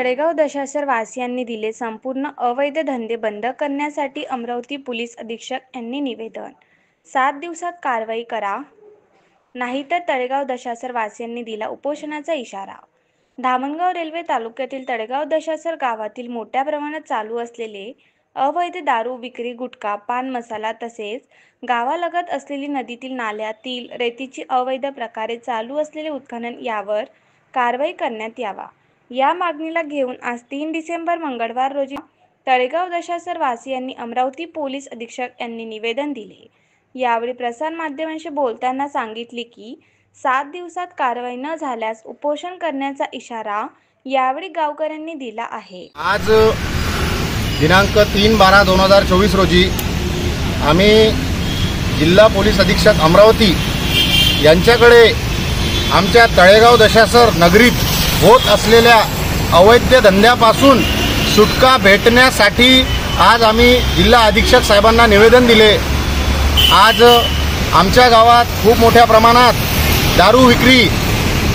तळेगाव दशासर वासियांनी दिले संपूर्ण अवैध धंदे बंद करण्यासाठी अमरावती पोलीस अधीक्षक यांनी निवेदन। 7 दिवसात कारवाई करा नाहीतर तळेगाव दशासर वासियांनी दिला उपोषणाचा इशारा। धामणगाव रेल्वे तालुक्यातील तळेगाव दशासर गावातील मोठ्या प्रमाणात चालू असलेले अवैध दारू विक्री, गुटखा, पान मसाला तसेच गावालगत असलेली नदीतील नाल्यातील रेतीची अवैध प्रकारे चालू असलेले उत्खनन यावर कारवाई करण्यात यावा, या मागणीला घेऊन आज 3 डिसेंबर मंगळवार रोजी तळेगाव दशासर वासियांनी अमरावती पोलीस अधीक्षक यांनी निवेदन दिले। यावेळी प्रसार माध्यमांशी बोलताना सांगितले की 7 दिवसात कारवाई न झाल्यास उपोषण करण्याचा इशारा यावेळी गावकऱ्यांनी दिला आहे। आज दिनांक 3/12/2024 रोजी आम्ही जिल्हा पोलीस अधीक्षक अमरावती यांच्याकडे आमच्या तळेगाव दशासर नगरीत होत असलेल्या अवैध धंद्यापासून सुटका भेटण्यासाठी आज आम्ही जिल्हा अधीक्षक साहेबांना निवेदन दिले। आज आमच्या गावात खूप मोठ्या प्रमाणात दारू विक्री,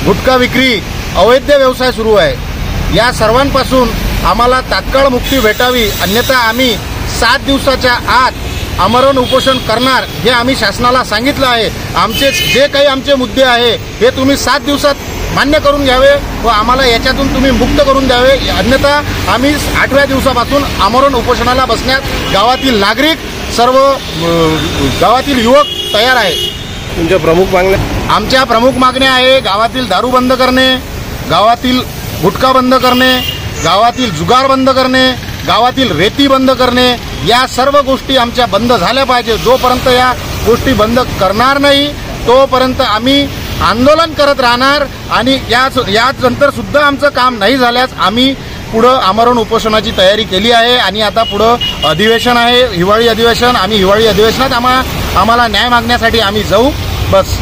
गुटखा विक्री, अवैध व्यवसाय सुरू आहे। या सर्वांपासून आम्हाला तात्काळ मुक्ती भेटावी, अन्यथा आम्ही 7 दिवसाच्या आत आमरण उपोषण करणार हे आम्ही शासनाला सांगितलं आहे। आमचे जे काही आमचे मुद्दे आहे हे तुम्ही 7 दिवसात मान्य करून घ्यावे व आम्हाला याच्यातून तुम्ही मुक्त करून द्यावे, अन्यथा आम्ही 8व्या दिवसापासून आमरण उपोषणाला बसण्यात गावातील नागरिक, सर्व गावातील युवक तयार आहे। तुमच्या प्रमुख मागण्या? आमच्या प्रमुख मागण्या आहे गावातील दारू बंद करणे, गावातील गुटखा बंद करणे, गावातील जुगार बंद करणे, गावातील रेती बंद करणे, या सर्व गोष्टी आमच्या बंद झाल्या पाहिजे। जोपर्यंत या गोष्टी बंद करणार नाही तोपर्यंत आम्ही आंदोलन करत राहणार आणि यानंतर सुद्धा आमचं काम नाही झाल्यास आम्ही पुढं आमरण उपोषणाची तयारी केली आहे। आणि आता पुढं अधिवेशन आहे, हिवाळी अधिवेशन। आम्ही हिवाळी अधिवेशनात आम्हाला न्याय मागण्यासाठी आम्ही जाऊ। बस।